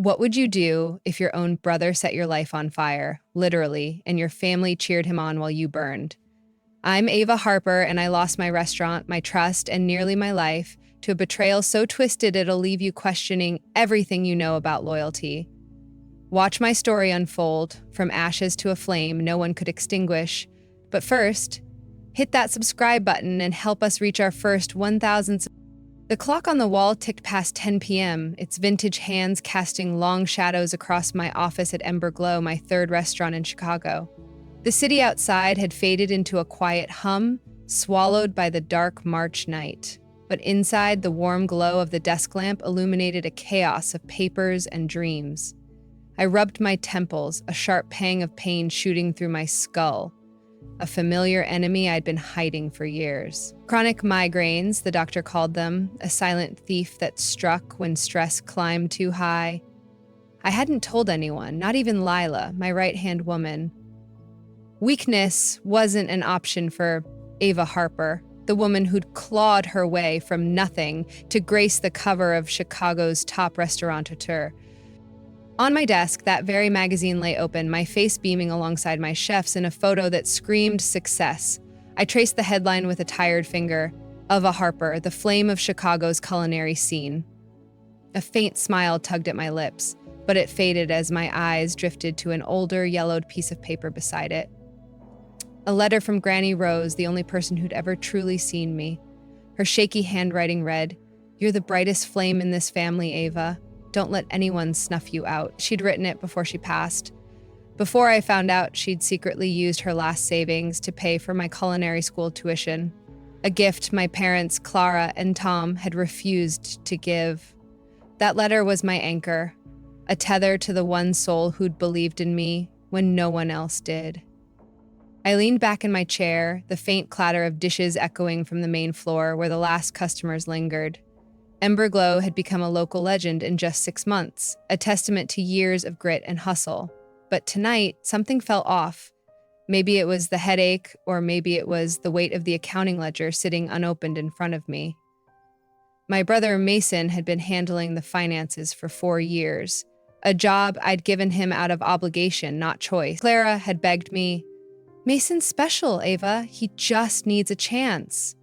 What would you do if your own brother set your life on fire, literally, and your family cheered him on while you burned? I'm Ava Harper, and I lost my restaurant, my trust, and nearly my life to a betrayal so twisted it'll leave you questioning everything you know about loyalty. Watch my story unfold, from ashes to a flame no one could extinguish. But first, hit that subscribe button and help us reach our first 1,000. The clock on the wall ticked past 10 p.m., its vintage hands casting long shadows across my office at Embarrassment, my third restaurant in Chicago. The city outside had faded into a quiet hum, swallowed by the dark March night. But inside, the warm glow of the desk lamp illuminated a chaos of papers and dreams. I rubbed my temples, a sharp pang of pain shooting through my skull. A familiar enemy I'd been hiding for years. Chronic migraines, the doctor called them, a silent thief that struck when stress climbed too high. I hadn't told anyone, not even Lila, my right-hand woman. Weakness wasn't an option for Ava Harper, the woman who'd clawed her way from nothing to grace the cover of Chicago's top restaurateur. On my desk, that very magazine lay open, my face beaming alongside my chef's in a photo that screamed success. I traced the headline with a tired finger. Ava Harper, the flame of Chicago's culinary scene. A faint smile tugged at my lips, but it faded as my eyes drifted to an older, yellowed piece of paper beside it. A letter from Granny Rose, the only person who'd ever truly seen me. Her shaky handwriting read, "You're the brightest flame in this family, Ava. Don't let anyone snuff you out." She'd written it before she passed. Before I found out she'd secretly used her last savings to pay for my culinary school tuition, a gift my parents, Clara and Tom, had refused to give. That letter was my anchor, a tether to the one soul who'd believed in me when no one else did. I leaned back in my chair, the faint clatter of dishes echoing from the main floor where the last customers lingered. Embarrassment had become a local legend in just 6 months, a testament to years of grit and hustle. But tonight, something felt off. Maybe it was the headache, or maybe it was the weight of the accounting ledger sitting unopened in front of me. My brother Mason had been handling the finances for 4 years, a job I'd given him out of obligation, not choice. Clara had begged me, "Mason's special, Ava. He just needs a chance."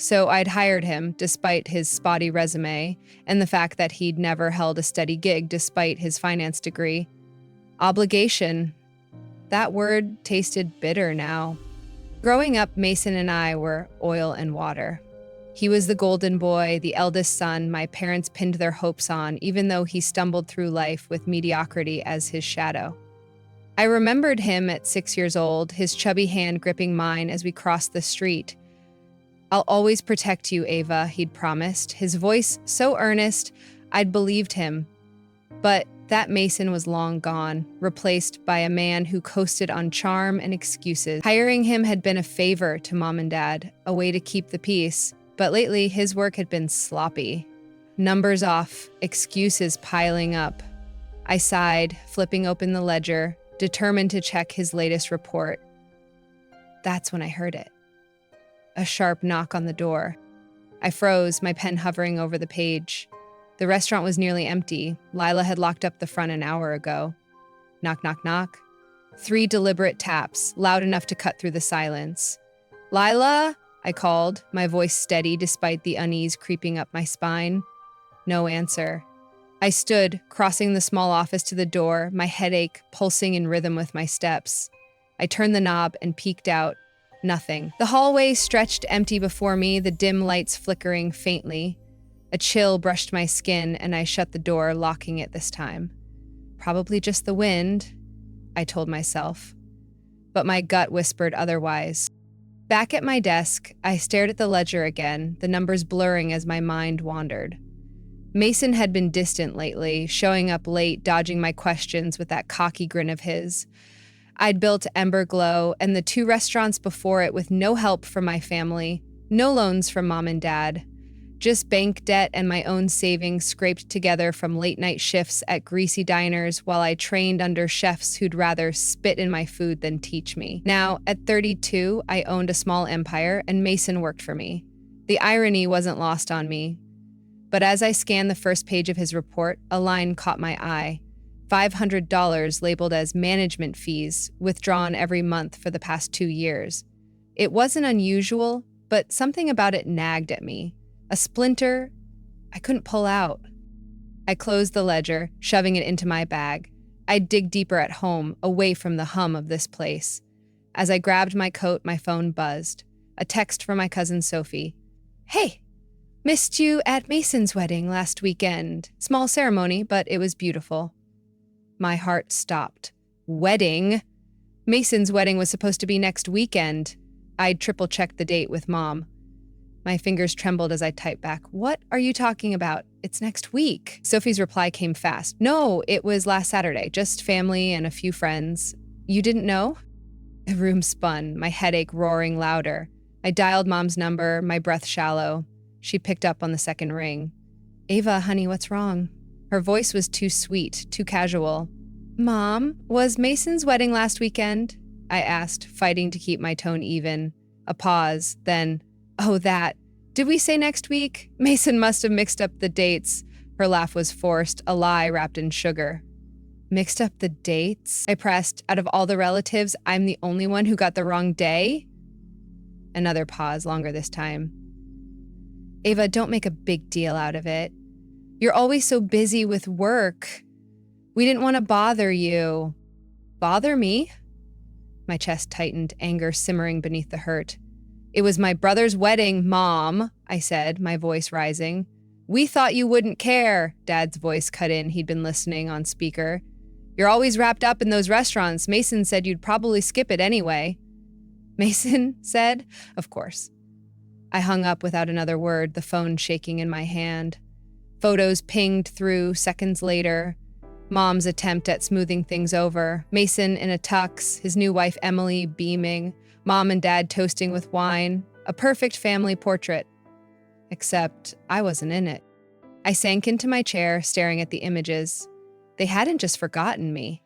So I'd hired him, despite his spotty resume, and the fact that he'd never held a steady gig despite his finance degree. Obligation. That word tasted bitter now. Growing up, Mason and I were oil and water. He was the golden boy, the eldest son my parents pinned their hopes on, even though he stumbled through life with mediocrity as his shadow. I remembered him at 6 years old, his chubby hand gripping mine as we crossed the street. "I'll always protect you, Ava," he'd promised, his voice so earnest I'd believed him. But that Mason was long gone, replaced by a man who coasted on charm and excuses. Hiring him had been a favor to Mom and Dad, a way to keep the peace, but lately his work had been sloppy. Numbers off, excuses piling up. I sighed, flipping open the ledger, determined to check his latest report. That's when I heard it. A sharp knock on the door. I froze, my pen hovering over the page. The restaurant was nearly empty. Lila had locked up the front an hour ago. Knock, knock, knock. 3 deliberate taps, loud enough to cut through the silence. "Lila?" I called, my voice steady despite the unease creeping up my spine. No answer. I stood, crossing the small office to the door, my headache pulsing in rhythm with my steps. I turned the knob and peeked out. Nothing. The hallway stretched empty before me, the dim lights flickering faintly. A chill brushed my skin, and I shut the door, locking it this time. Probably just the wind, I told myself. But my gut whispered otherwise. Back at my desk, I stared at the ledger again, the numbers blurring as my mind wandered. Mason had been distant lately, showing up late, dodging my questions with that cocky grin of his. I'd built Embarrassment and the 2 restaurants before it with no help from my family, no loans from Mom and Dad, just bank debt and my own savings scraped together from late-night shifts at greasy diners while I trained under chefs who'd rather spit in my food than teach me. Now, at 32, I owned a small empire and Mason worked for me. The irony wasn't lost on me. But as I scanned the first page of his report, a line caught my eye. $500 labeled as management fees, withdrawn every month for the past 2 years. It wasn't unusual, but something about it nagged at me. A splinter I couldn't pull out. I closed the ledger, shoving it into my bag. I'd dig deeper at home, away from the hum of this place. As I grabbed my coat, my phone buzzed. A text from my cousin Sophie. "Hey, missed you at Mason's wedding last weekend. Small ceremony, but it was beautiful." My heart stopped. Wedding? Mason's wedding was supposed to be next weekend. I'd triple-checked the date with Mom. My fingers trembled as I typed back, "What are you talking about? It's next week." Sophie's reply came fast. "No, it was last Saturday, just family and a few friends. You didn't know?" The room spun, my headache roaring louder. I dialed Mom's number, my breath shallow. She picked up on the second ring. "Ava, honey, what's wrong?" Her voice was too sweet, too casual. "Mom, was Mason's wedding last weekend?" I asked, fighting to keep my tone even. A pause, then, "Oh, that. Did we say next week? Mason must have mixed up the dates." Her laugh was forced, a lie wrapped in sugar. "Mixed up the dates?" I pressed. "Out of all the relatives, I'm the only one who got the wrong day?" Another pause, longer this time. "Ava, don't make a big deal out of it. You're always so busy with work. We didn't want to bother you." "Bother me?" My chest tightened, anger simmering beneath the hurt. "It was my brother's wedding, Mom," I said, my voice rising. "We thought you wouldn't care," Dad's voice cut in. He'd been listening on speaker. "You're always wrapped up in those restaurants. Mason said you'd probably skip it anyway." Mason said? Of course. I hung up without another word, the phone shaking in my hand. Photos pinged through seconds later. Mom's attempt at smoothing things over. Mason in a tux, his new wife Emily beaming, Mom and Dad toasting with wine. A perfect family portrait. Except I wasn't in it. I sank into my chair, staring at the images. They hadn't just forgotten me.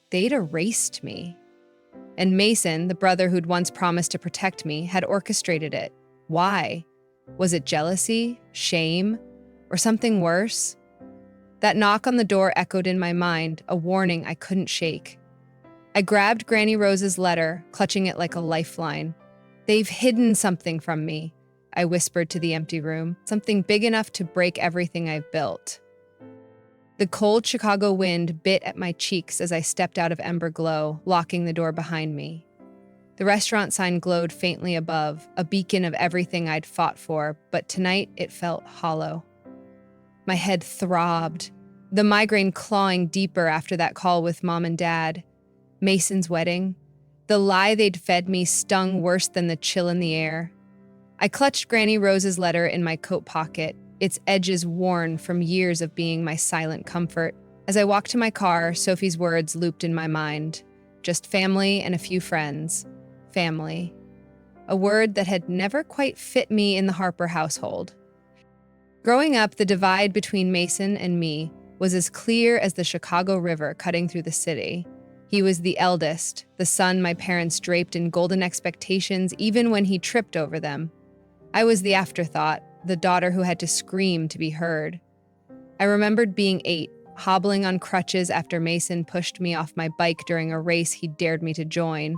They'd erased me. And Mason, the brother who'd once promised to protect me, had orchestrated it. Why? Was it jealousy? Shame? Or something worse? That knock on the door echoed in my mind, a warning I couldn't shake. I grabbed Granny Rose's letter, clutching it like a lifeline. "They've hidden something from me," I whispered to the empty room, "something big enough to break everything I've built." The cold Chicago wind bit at my cheeks as I stepped out of Ember Glow, locking the door behind me. The restaurant sign glowed faintly above, a beacon of everything I'd fought for, but tonight it felt hollow. My head throbbed, the migraine clawing deeper after that call with Mom and Dad. Mason's wedding. The lie they'd fed me stung worse than the chill in the air. I clutched Granny Rose's letter in my coat pocket, its edges worn from years of being my silent comfort. As I walked to my car, Sophie's words looped in my mind. Just family and a few friends. Family. A word that had never quite fit me in the Harper household. Growing up, the divide between Mason and me was as clear as the Chicago River cutting through the city. He was the eldest, the son my parents draped in golden expectations even when he tripped over them. I was the afterthought, the daughter who had to scream to be heard. I remembered being 8, hobbling on crutches after Mason pushed me off my bike during a race he dared me to join.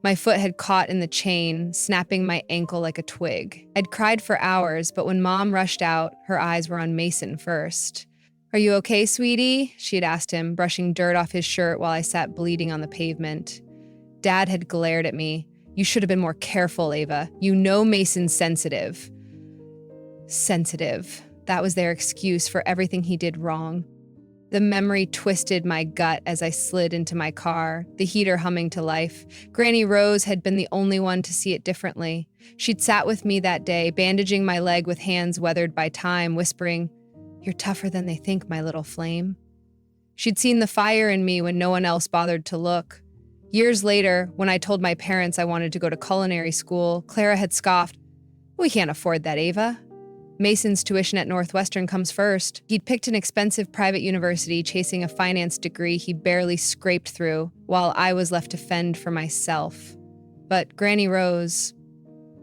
My foot had caught in the chain, snapping my ankle like a twig. I'd cried for hours, but when Mom rushed out, her eyes were on Mason first. "Are you okay, sweetie?" she'd asked him, brushing dirt off his shirt while I sat bleeding on the pavement. Dad had glared at me. "You should have been more careful, Ava. You know Mason's sensitive." Sensitive. That was their excuse for everything he did wrong. The memory twisted my gut as I slid into my car, the heater humming to life. Granny Rose had been the only one to see it differently. She'd sat with me that day, bandaging my leg with hands weathered by time, whispering, "You're tougher than they think, my little flame." She'd seen the fire in me when no one else bothered to look. Years later, when I told my parents I wanted to go to culinary school, Clara had scoffed, "We can't afford that, Ava. Mason's tuition at Northwestern comes first." He'd picked an expensive private university, chasing a finance degree he barely scraped through, while I was left to fend for myself. But Granny Rose,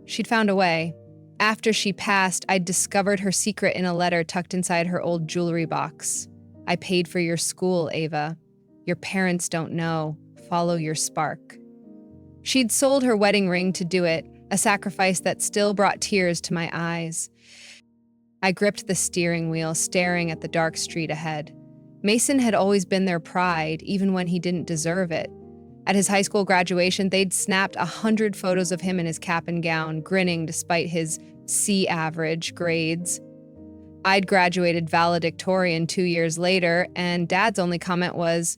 she'd found a way. After she passed, I'd discovered her secret in a letter tucked inside her old jewelry box. I paid for your school, Ava. Your parents don't know. Follow your spark. She'd sold her wedding ring to do it, a sacrifice that still brought tears to my eyes. I gripped the steering wheel, staring at the dark street ahead. Mason had always been their pride, even when he didn't deserve it. At his high school graduation, they'd snapped 100 photos of him in his cap and gown, grinning despite his C-average grades. I'd graduated valedictorian 2 years later, and Dad's only comment was,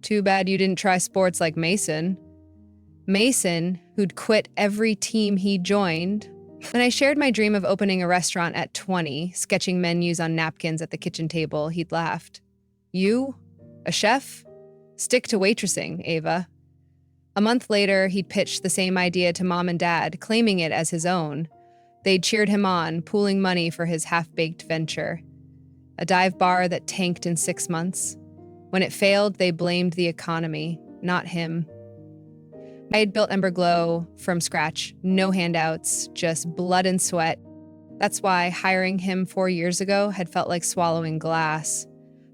"Too bad you didn't try sports like Mason." Mason, who'd quit every team he joined. When I shared my dream of opening a restaurant at 20, sketching menus on napkins at the kitchen table, he'd laughed. "You? A chef? Stick to waitressing, Ava." A month later, he'd pitched the same idea to Mom and Dad, claiming it as his own. They'd cheered him on, pooling money for his half-baked venture. A dive bar that tanked in 6 months. When it failed, they blamed the economy, not him. I had built Emberglow from scratch, no handouts, just blood and sweat. That's why hiring him 4 years ago had felt like swallowing glass.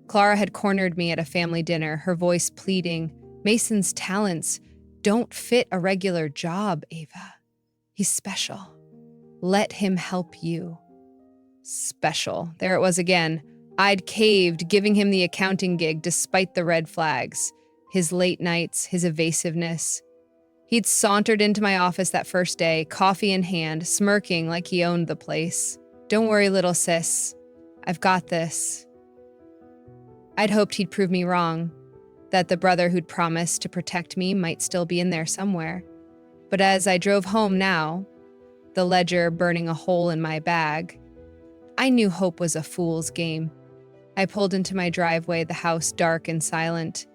Clara had cornered me at a family dinner, her voice pleading, "Mason's talents don't fit a regular job, Ava. He's special. Let him help you." Special. There it was again. I'd caved, giving him the accounting gig despite the red flags. His late nights, his evasiveness. He'd sauntered into my office that first day, coffee in hand, smirking like he owned the place. "Don't worry, little sis. I've got this." I'd hoped he'd prove me wrong, that the brother who'd promised to protect me might still be in there somewhere. But as I drove home now, the ledger burning a hole in my bag, I knew hope was a fool's game. I pulled into my driveway, the house dark and silent.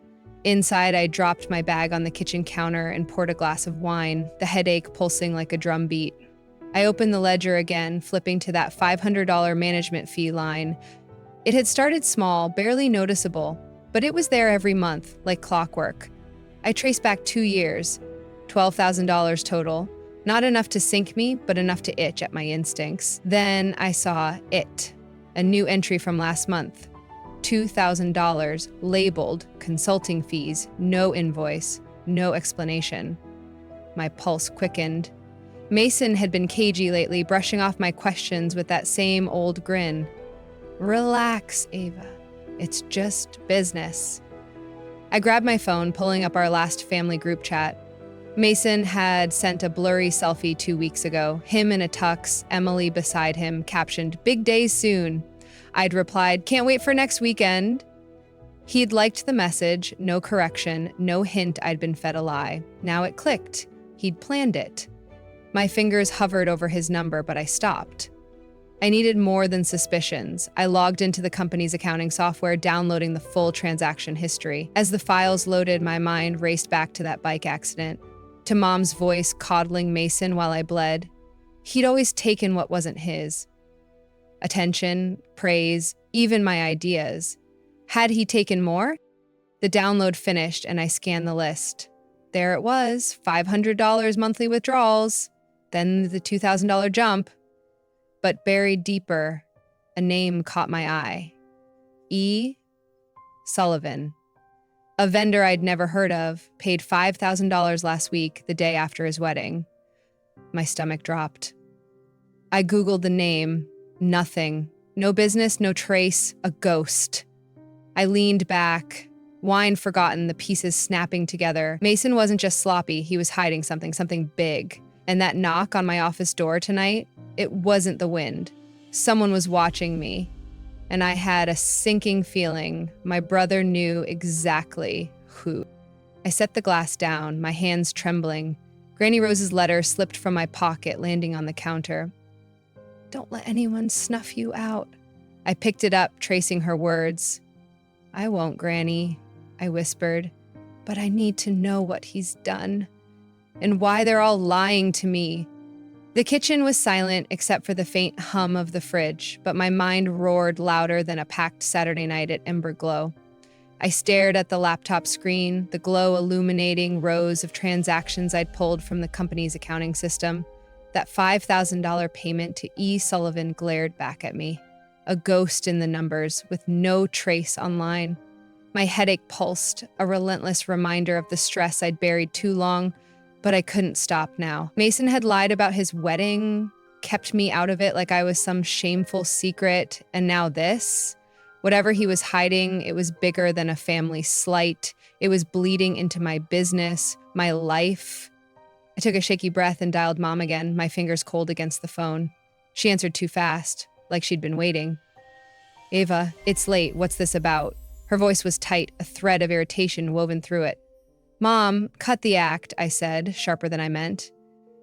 Inside, I dropped my bag on the kitchen counter and poured a glass of wine, the headache pulsing like a drum beat. I opened the ledger again, flipping to that $500 management fee line. It had started small, barely noticeable, but it was there every month, like clockwork. I traced back 2 years, $12,000 total. Not enough to sink me, but enough to itch at my instincts. Then I saw it, a new entry from last month. $2,000, labeled consulting fees, no invoice, no explanation. My pulse quickened. Mason had been cagey lately, brushing off my questions with that same old grin. "Relax, Ava. It's just business." I grabbed my phone, pulling up our last family group chat. Mason had sent a blurry selfie 2 weeks ago, him in a tux, Emily beside him, captioned, "Big day soon." I'd replied, "Can't wait for next weekend." He'd liked the message, no correction, no hint I'd been fed a lie. Now it clicked. He'd planned it. My fingers hovered over his number, but I stopped. I needed more than suspicions. I logged into the company's accounting software, downloading the full transaction history. As the files loaded, my mind raced back to that bike accident, to Mom's voice coddling Mason while I bled. He'd always taken what wasn't his. Attention, praise, even my ideas. Had he taken more? The download finished and I scanned the list. There it was, $500 monthly withdrawals, then the $2,000 jump. But buried deeper, a name caught my eye. E. Sullivan. A vendor I'd never heard of, paid $5,000 last week, the day after his wedding. My stomach dropped. I Googled the name. Nothing. No business, no trace, a ghost. I leaned back, wine forgotten, the pieces snapping together. Mason wasn't just sloppy, he was hiding something big. And that knock on my office door tonight, it wasn't the wind. Someone was watching me. And I had a sinking feeling my brother knew exactly who. I set the glass down, my hands trembling. Granny Rose's letter slipped from my pocket, landing on the counter. "Don't let anyone snuff you out." I picked it up, tracing her words. "I won't, Granny," I whispered, "but I need to know what he's done and why they're all lying to me." The kitchen was silent except for the faint hum of the fridge, but my mind roared louder than a packed Saturday night at Emberglow. I stared at the laptop screen, the glow illuminating rows of transactions I'd pulled from the company's accounting system. That $5,000 payment to E. Sullivan glared back at me, a ghost in the numbers with no trace online. My headache pulsed, a relentless reminder of the stress I'd buried too long, but I couldn't stop now. Mason had lied about his wedding, kept me out of it like I was some shameful secret, and now this? Whatever he was hiding, it was bigger than a family slight. It was bleeding into my business, my life. I took a shaky breath and dialed Mom again, my fingers cold against the phone. She answered too fast, like she'd been waiting. "Ava, it's late. What's this about?" Her voice was tight, a thread of irritation woven through it. "Mom, cut the act," I said, sharper than I meant.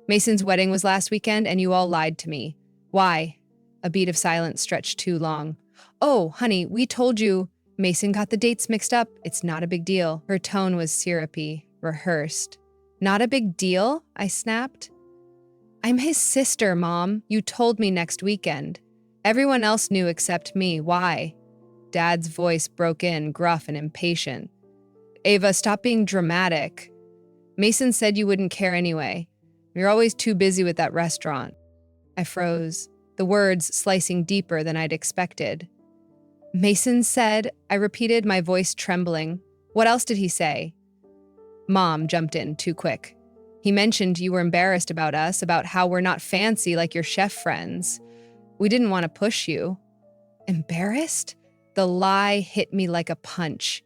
"Mason's wedding was last weekend, and you all lied to me. Why?" A beat of silence stretched too long. "Oh, honey, we told you." "Mason got the dates mixed up. It's not a big deal." Her tone was syrupy, rehearsed. "Not a big deal?" I snapped. "I'm his sister, Mom. You told me next weekend. Everyone else knew except me. Why?" Dad's voice broke in, gruff and impatient. "Ava, stop being dramatic. Mason said you wouldn't care anyway. You're always too busy with that restaurant." I froze, the words slicing deeper than I'd expected. "Mason said," I repeated, my voice trembling. "What else did he say?" Mom jumped in too quick. "He mentioned you were embarrassed about us, about how we're not fancy like your chef friends. We didn't want to push you." Embarrassed? The lie hit me like a punch.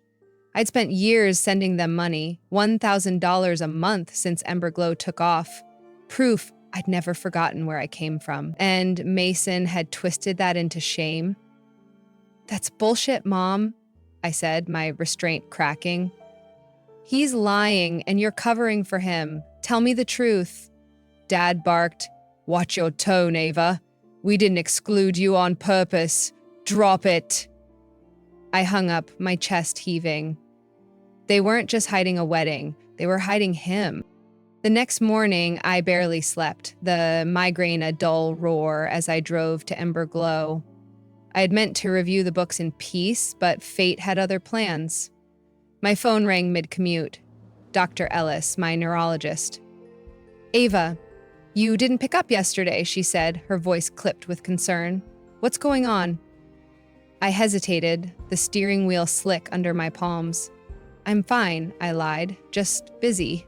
I'd spent years sending them money, $1,000 a month since Emberglow took off. Proof I'd never forgotten where I came from. And Mason had twisted that into shame. "That's bullshit, Mom," I said, my restraint cracking. "He's lying, and you're covering for him. Tell me the truth." Dad barked, "Watch your tone, Ava. We didn't exclude you on purpose. Drop it." I hung up, my chest heaving. They weren't just hiding a wedding, they were hiding him. The next morning, I barely slept, the migraine a dull roar as I drove to Emberglow. I had meant to review the books in peace, but fate had other plans. My phone rang mid-commute. Dr. Ellis, my neurologist. "Ava, you didn't pick up yesterday," she said, her voice clipped with concern. "What's going on?" I hesitated, the steering wheel slick under my palms. "I'm fine," I lied, "just busy."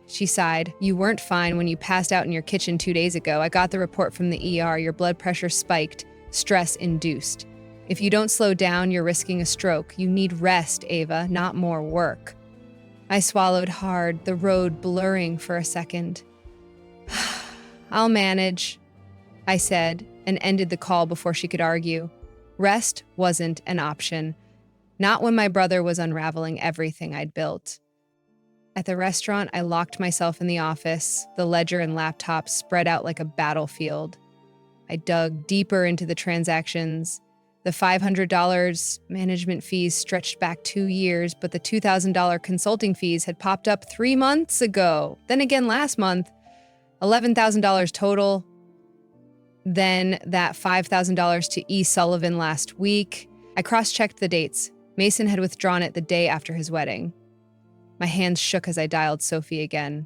She sighed. "You weren't fine when you passed out in your kitchen 2 days ago. I got the report from the ER. Your blood pressure spiked, stress-induced. If you don't slow down, you're risking a stroke. You need rest, Ava, not more work." I swallowed hard, the road blurring for a second. "I'll manage," I said, and ended the call before she could argue. Rest wasn't an option, not when my brother was unraveling everything I'd built. At the restaurant, I locked myself in the office, the ledger and laptop spread out like a battlefield. I dug deeper into the transactions. The $500 management fees stretched back 2 years, but the $2,000 consulting fees had popped up 3 months ago. Then again last month, $11,000 total. Then that $5,000 to E. Sullivan last week. I cross-checked the dates. Mason had withdrawn it the day after his wedding. My hands shook as I dialed Sophie again.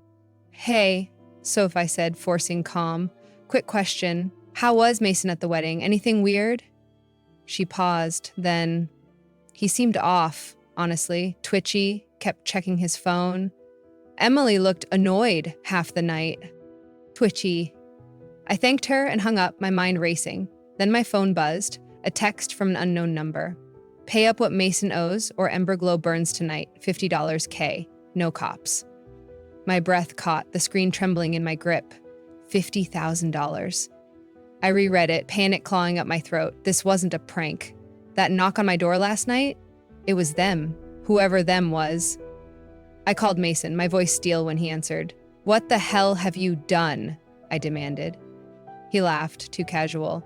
"Hey," Sophie said, forcing calm. "Quick question. How was Mason at the wedding? Anything weird?" She paused, then... He seemed off, honestly, twitchy, kept checking his phone. Emily looked annoyed half the night. Twitchy. I thanked her and hung up, my mind racing. Then my phone buzzed, a text from an unknown number. "Pay up what Mason owes or Emberglow burns tonight, $50 K, no cops." My breath caught, the screen trembling in my grip. $50,000. I reread it, panic clawing up my throat. This wasn't a prank. That knock on my door last night? It was them, whoever them was. I called Mason, my voice steel when he answered. "What the hell have you done?" I demanded. He laughed, too casual.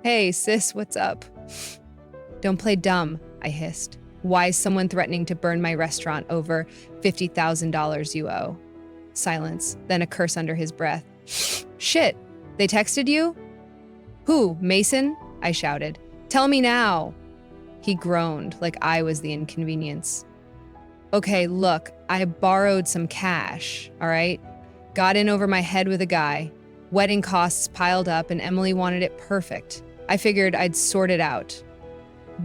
"Hey, sis, what's up?" "Don't play dumb," I hissed. "Why is someone threatening to burn my restaurant over $50,000 you owe?" Silence, then a curse under his breath. "Shit, they texted you?" "Who, Mason?" I shouted. "Tell me now." He groaned, like I was the inconvenience. "Okay, look, I borrowed some cash, all right? Got in over my head with a guy. Wedding costs piled up and Emily wanted it perfect. I figured I'd sort it out.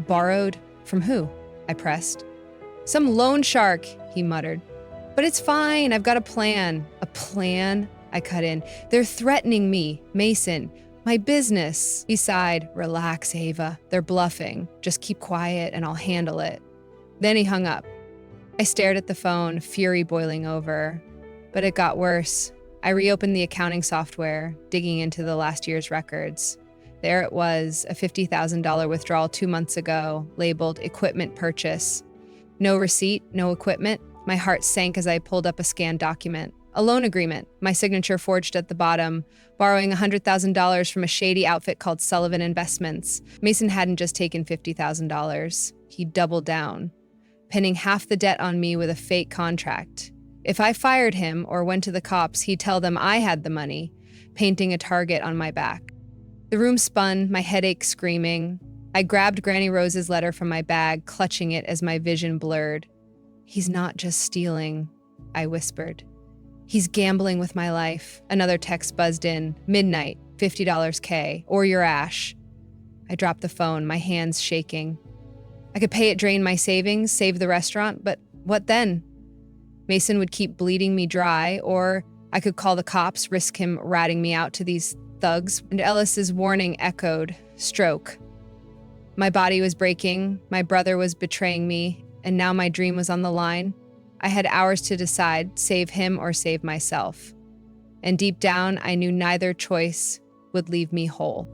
Borrowed? From who? I pressed. Some loan shark, he muttered. But it's fine, I've got a plan. A plan? I cut in. They're threatening me, Mason, my business. He sighed. Relax, Ava. They're bluffing. Just keep quiet and I'll handle it. Then he hung up. I stared at the phone, fury boiling over. But it got worse. I reopened the accounting software, digging into the last year's records. There it was, a $50,000 withdrawal 2 months ago, labeled equipment purchase. No receipt, no equipment. My heart sank as I pulled up a scanned document. A loan agreement, my signature forged at the bottom, borrowing $100,000 from a shady outfit called Sullivan Investments. Mason hadn't just taken $50,000. He doubled down, pinning half the debt on me with a fake contract. If I fired him or went to the cops, he'd tell them I had the money, painting a target on my back. The room spun, my headache screaming. I grabbed Granny Rose's letter from my bag, clutching it as my vision blurred. He's not just stealing, I whispered. He's gambling with my life. Another text buzzed in. Midnight, $50 K, or your ash. I dropped the phone, my hands shaking. I could pay it drain my savings, save the restaurant, but what then? Mason would keep bleeding me dry, or I could call the cops, risk him ratting me out to these thugs, and Ellis's warning echoed. Stroke. My body was breaking, my brother was betraying me, and now my dream was on the line. I had hours to decide, save him or save myself. And deep down, I knew neither choice would leave me whole.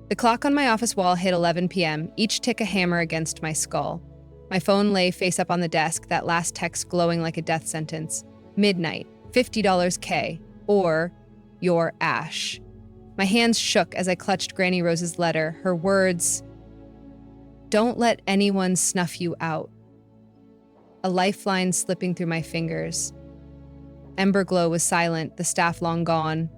The clock on my office wall hit 11 p.m., each tick a hammer against my skull. My phone lay face up on the desk, that last text glowing like a death sentence. Midnight, $50 K, or your ash. My hands shook as I clutched Granny Rose's letter, her words, "Don't let anyone snuff you out." A lifeline slipping through my fingers. Emberglow was silent, the staff long gone.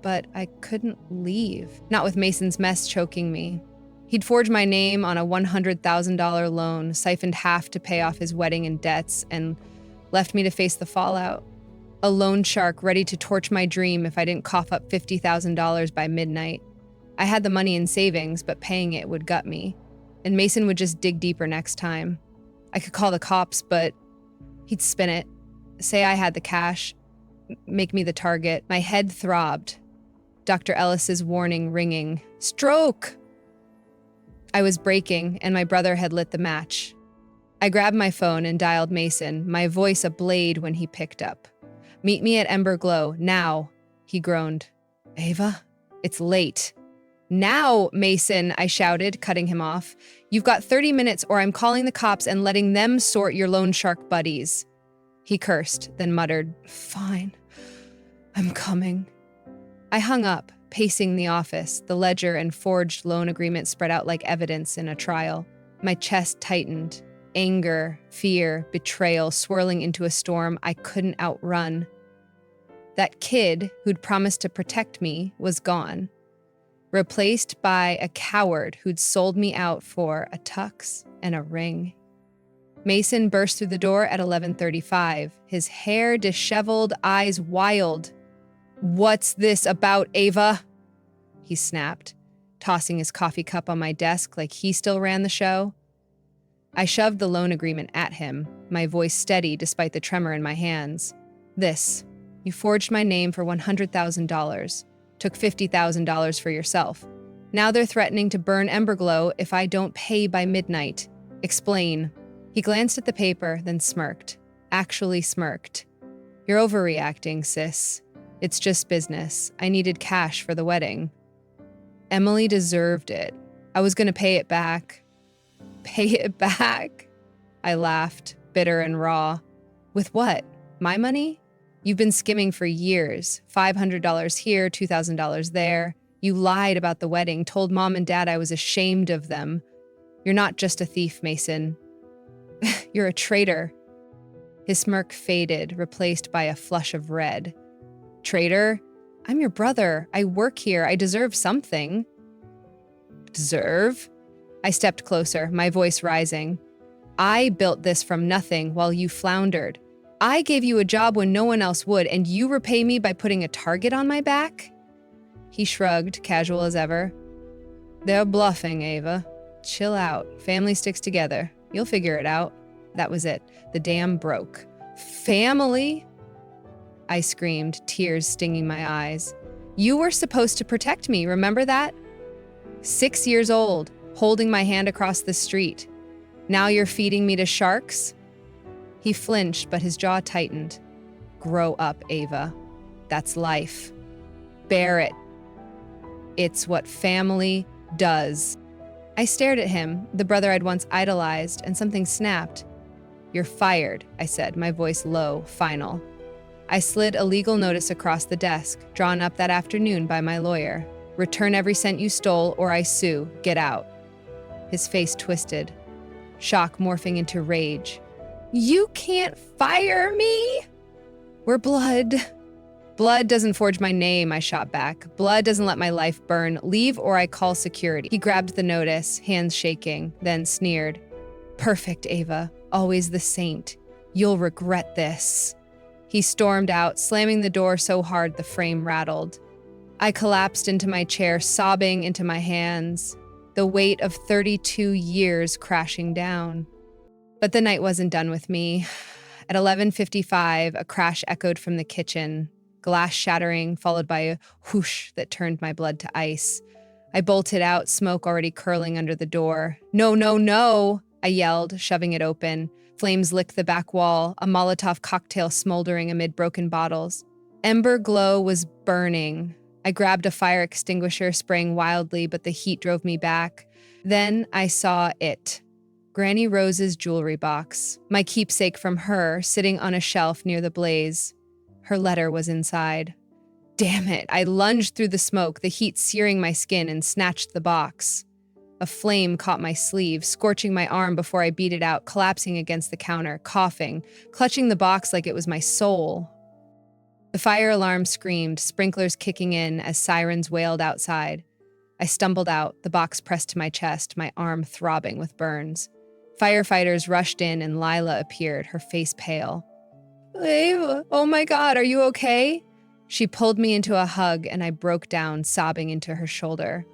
But I couldn't leave, not with Mason's mess choking me. He'd forged my name on a $100,000 loan, siphoned half to pay off his wedding and debts, and left me to face the fallout. A loan shark ready to torch my dream if I didn't cough up $50,000 by midnight. I had the money in savings, but paying it would gut me. And Mason would just dig deeper next time. I could call the cops, but he'd spin it, say I had the cash, make me the target. My head throbbed. Dr. Ellis's warning ringing. Stroke! I was breaking, and my brother had lit the match. I grabbed my phone and dialed Mason, my voice ablade when he picked up. Meet me at Emberglow, now, he groaned. Ava, it's late. Now, Mason, I shouted, cutting him off. You've got 30 minutes or I'm calling the cops and letting them sort your loan shark buddies. He cursed, then muttered, Fine, I'm coming. I hung up, pacing the office, the ledger and forged loan agreement spread out like evidence in a trial. My chest tightened, anger, fear, betrayal swirling into a storm I couldn't outrun. That kid who'd promised to protect me was gone, replaced by a coward who'd sold me out for a tux and a ring. Mason burst through the door at 11:35, his hair disheveled, eyes wild. What's this about, Ava? He snapped, tossing his coffee cup on my desk like he still ran the show. I shoved the loan agreement at him, my voice steady despite the tremor in my hands. This, you forged my name for $100,000, took $50,000 for yourself. Now they're threatening to burn Emberglow if I don't pay by midnight. Explain. He glanced at the paper, then smirked. Actually smirked. You're overreacting, sis. It's just business. I needed cash for the wedding. Emily deserved it. I was going to pay it back. Pay it back? I laughed, bitter and raw. With what? My money? You've been skimming for years. $500 here, $2,000 there. You lied about the wedding, told Mom and Dad I was ashamed of them. You're not just a thief, Mason. You're a traitor. His smirk faded, replaced by a flush of red. Traitor? I'm your brother. I work here. I deserve something. Deserve? I stepped closer, my voice rising. I built this from nothing while you floundered. I gave you a job when no one else would, and you repay me by putting a target on my back? He shrugged, casual as ever. They're bluffing, Ava. Chill out. Family sticks together. You'll figure it out. That was it. The dam broke. Family? I screamed, tears stinging my eyes. You were supposed to protect me, remember that? 6 years old, holding my hand across the street. Now you're feeding me to sharks? He flinched, but his jaw tightened. Grow up, Ava. That's life. Bear it. It's what family does. I stared at him, the brother I'd once idolized, and something snapped. You're fired, I said, my voice low, final. I slid a legal notice across the desk, drawn up that afternoon by my lawyer. Return every cent you stole or I sue. Get out. His face twisted, shock morphing into rage. You can't fire me! We're blood. Blood doesn't forge my name, I shot back. Blood doesn't let my life burn. Leave or I call security. He grabbed the notice, hands shaking, then sneered. Perfect, Ava. Always the saint. You'll regret this. He stormed out, slamming the door so hard the frame rattled. I collapsed into my chair, sobbing into my hands, the weight of 32 years crashing down. But the night wasn't done with me. At 11:55, a crash echoed from the kitchen, glass shattering, followed by a whoosh that turned my blood to ice. I bolted out, smoke already curling under the door. No, no, no, I yelled, shoving it open. Flames licked the back wall, a Molotov cocktail smoldering amid broken bottles. Ember glow was burning. I grabbed a fire extinguisher, spraying wildly, but the heat drove me back. Then I saw it. Granny Rose's jewelry box, my keepsake from her, sitting on a shelf near the blaze. Her letter was inside. Damn it, I lunged through the smoke, the heat searing my skin, and snatched the box. A flame caught my sleeve, scorching my arm before I beat it out, collapsing against the counter, coughing, clutching the box like it was my soul. The fire alarm screamed, sprinklers kicking in as sirens wailed outside. I stumbled out, the box pressed to my chest, my arm throbbing with burns. Firefighters rushed in and Lila appeared, her face pale. Ava, oh my God, are you okay? She pulled me into a hug and I broke down, sobbing into her shoulder.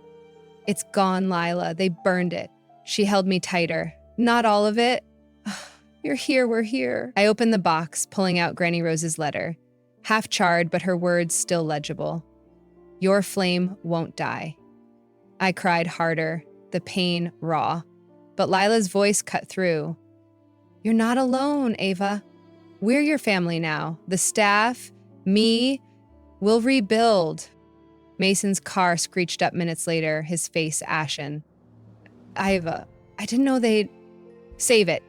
It's gone, Lila. They burned it. She held me tighter. Not all of it. You're here, we're here. I opened the box, pulling out Granny Rose's letter. Half charred, but her words still legible. Your flame won't die. I cried harder, the pain raw. But Lila's voice cut through. You're not alone, Ava. We're your family now. The staff, me, we'll rebuild. Mason's car screeched up minutes later, his face ashen. Ava, I didn't know they'd... Save it.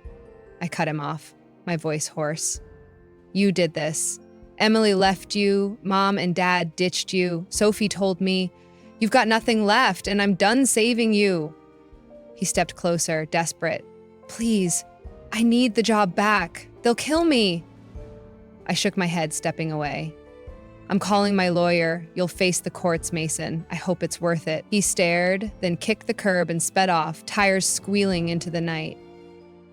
I cut him off, my voice hoarse. You did this. Emily left you, Mom and Dad ditched you. Sophie told me, you've got nothing left and I'm done saving you. He stepped closer, desperate. Please, I need the job back. They'll kill me. I shook my head, stepping away. I'm calling my lawyer. You'll face the courts, Mason. I hope it's worth it. He stared, then kicked the curb and sped off, tires squealing into the night.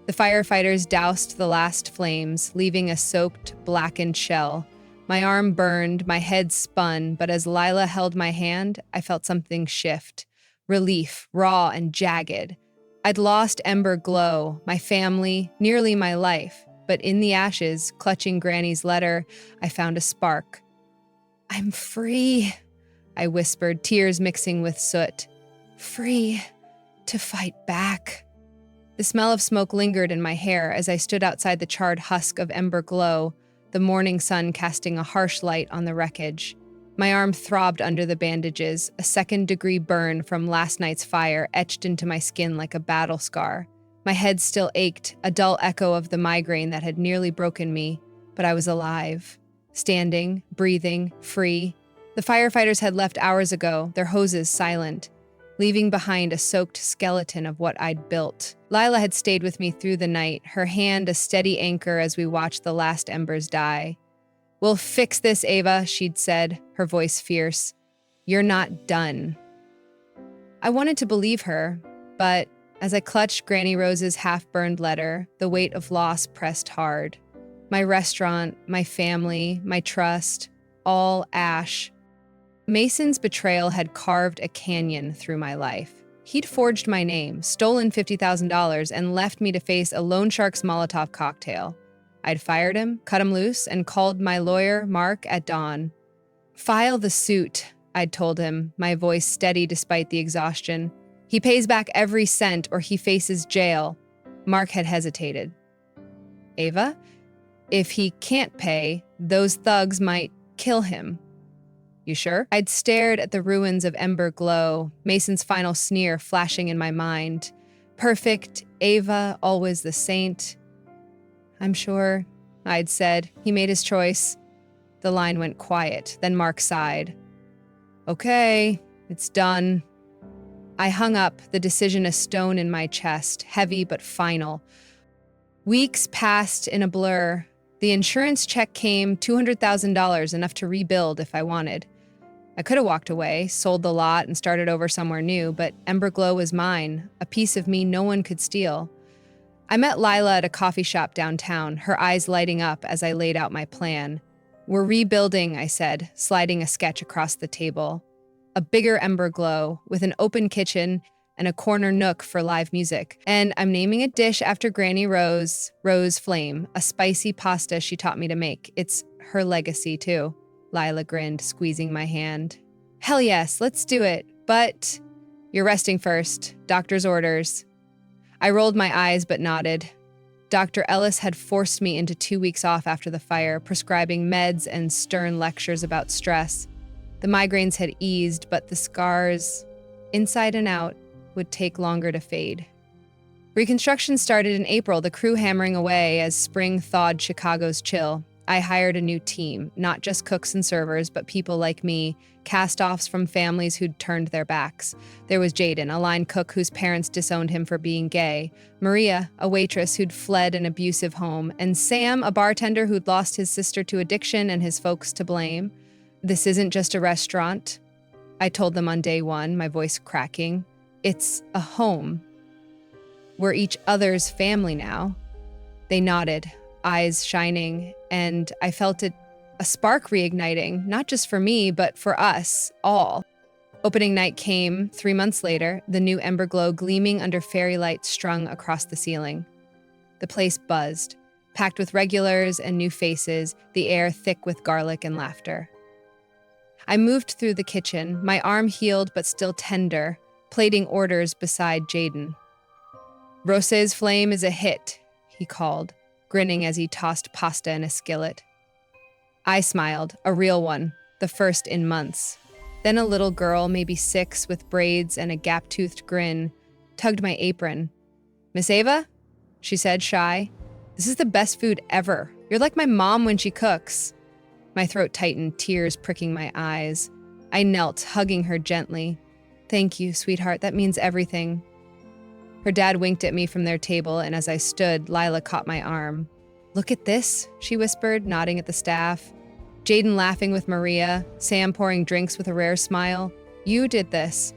The firefighters doused the last flames, leaving a soaked, blackened shell. My arm burned, my head spun, but as Lila held my hand, I felt something shift. Relief, raw and jagged. I'd lost Ember Glow, my family, nearly my life, but in the ashes, clutching Granny's letter, I found a spark. I'm free, I whispered, tears mixing with soot. Free to fight back. The smell of smoke lingered in my hair as I stood outside the charred husk of Ember Glow, the morning sun casting a harsh light on the wreckage. My arm throbbed under the bandages, a second-degree burn from last night's fire etched into my skin like a battle scar. My head still ached, a dull echo of the migraine that had nearly broken me, but I was alive. Standing, breathing, free. The firefighters had left hours ago, their hoses silent, leaving behind a soaked skeleton of what I'd built. Lila had stayed with me through the night, her hand a steady anchor as we watched the last embers die. We'll fix this, Ava, she'd said, her voice fierce. You're not done. I wanted to believe her, but as I clutched Granny Rose's half-burned letter, the weight of loss pressed hard. My restaurant, my family, my trust, all ash. Mason's betrayal had carved a canyon through my life. He'd forged my name, stolen $50,000, and left me to face a loan shark's Molotov cocktail. I'd fired him, cut him loose, and called my lawyer, Mark, at dawn. "File the suit," I'd told him, my voice steady despite the exhaustion. "He pays back every cent or he faces jail." Mark had hesitated. "Ava, if he can't pay, those thugs might kill him." "You sure?" I'd stared at the ruins of Ember Glow, Mason's final sneer flashing in my mind. Perfect, Ava, always the saint. "I'm sure," I'd said. He made his choice. The line went quiet, then Mark sighed. "Okay, it's done." I hung up, the decision a stone in my chest, heavy but final. Weeks passed in a blur. The insurance check came, $200,000, enough to rebuild if I wanted. I could have walked away, sold the lot, and started over somewhere new, but Ember Glow was mine, a piece of me no one could steal. I met Lila at a coffee shop downtown, her eyes lighting up as I laid out my plan. "We're rebuilding," I said, sliding a sketch across the table. A bigger Ember Glow, with an open kitchen and a corner nook for live music. And I'm naming a dish after Granny Rose, Rose Flame, a spicy pasta she taught me to make. It's her legacy, too. Lila grinned, squeezing my hand. "Hell yes, let's do it. But you're resting first. Doctor's orders." I rolled my eyes but nodded. Dr. Ellis had forced me into 2 weeks off after the fire, prescribing meds and stern lectures about stress. The migraines had eased, but the scars, inside and out, would take longer to fade. Reconstruction started in April, the crew hammering away as spring thawed Chicago's chill. I hired a new team, not just cooks and servers, but people like me, cast-offs from families who'd turned their backs. There was Jaden, a line cook whose parents disowned him for being gay, Maria, a waitress who'd fled an abusive home, and Sam, a bartender who'd lost his sister to addiction and his folks to blame. "This isn't just a restaurant," I told them on day one, my voice cracking. "It's a home. We're each other's family now." They nodded, eyes shining, and I felt a spark reigniting, not just for me, but for us, all. Opening night came 3 months later, the new Ember Glow gleaming under fairy lights strung across the ceiling. The place buzzed, packed with regulars and new faces, the air thick with garlic and laughter. I moved through the kitchen, my arm healed but still tender, plating orders beside Jaden. "Rose's Flame is a hit," he called, grinning as he tossed pasta in a skillet. I smiled, a real one, the first in months. Then a little girl, maybe 6, with braids and a gap-toothed grin, tugged my apron. "Miss Ava?" she said, shy. "This is the best food ever. You're like my mom when she cooks." My throat tightened, tears pricking my eyes. I knelt, hugging her gently. "Thank you, sweetheart. That means everything." Her dad winked at me from their table, and as I stood, Lila caught my arm. "Look at this," she whispered, nodding at the staff. Jaden laughing with Maria, Sam pouring drinks with a rare smile. "You did this."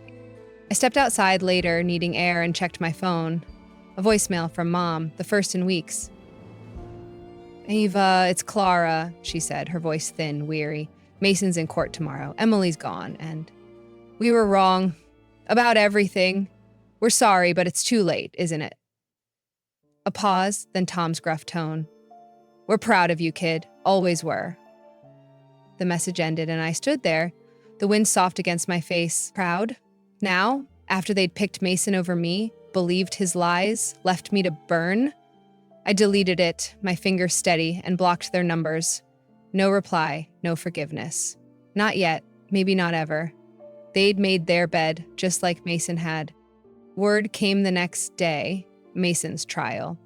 I stepped outside later, needing air, and checked my phone. A voicemail from Mom, the first in weeks. "Ava, it's Clara," she said, her voice thin, weary. "Mason's in court tomorrow. Emily's gone, and we were wrong about everything. We're sorry, but it's too late, isn't it?" A pause, then Tom's gruff tone. "We're proud of you, kid. Always were." The message ended, and I stood there, the wind soft against my face. Proud? Now? After they'd picked Mason over me, believed his lies, left me to burn? I deleted it, my finger steady, and blocked their numbers. No reply, no forgiveness. Not yet, maybe not ever. They'd made their bed, just like Mason had. Word came the next day, Mason's trial.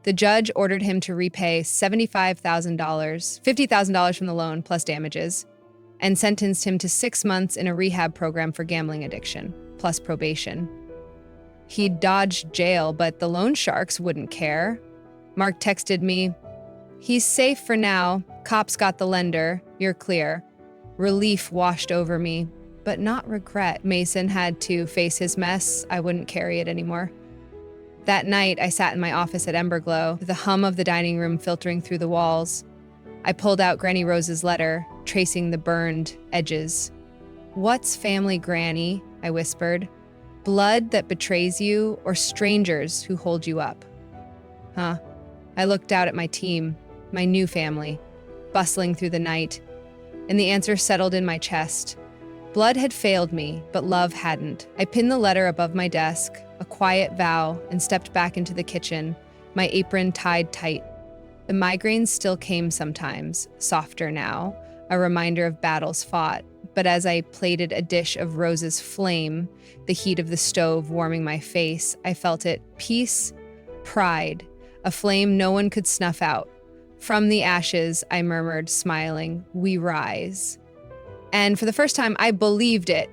The judge ordered him to repay $75,000, $50,000 from the loan plus damages, and sentenced him to 6 months in a rehab program for gambling addiction, plus probation. He'd dodged jail, but the loan sharks wouldn't care. Mark texted me, "He's safe for now. Cops got the lender. You're clear." Relief washed over me, but not regret. Mason had to face his mess. I wouldn't carry it anymore. That night, I sat in my office at Ember Glow, the hum of the dining room filtering through the walls. I pulled out Granny Rose's letter, tracing the burned edges. "What's family, Granny?" I whispered. "Blood that betrays you, or strangers who hold you up?" Huh. I looked out at my team, my new family, bustling through the night, and the answer settled in my chest. Blood had failed me, but love hadn't. I pinned the letter above my desk, a quiet vow, and stepped back into the kitchen, my apron tied tight. The migraines still came sometimes, softer now, a reminder of battles fought. But as I plated a dish of Rose's flame, the heat of the stove warming my face, I felt it: peace, pride, a flame no one could snuff out. From the ashes, I murmured, smiling, we rise. And for the first time, I believed it.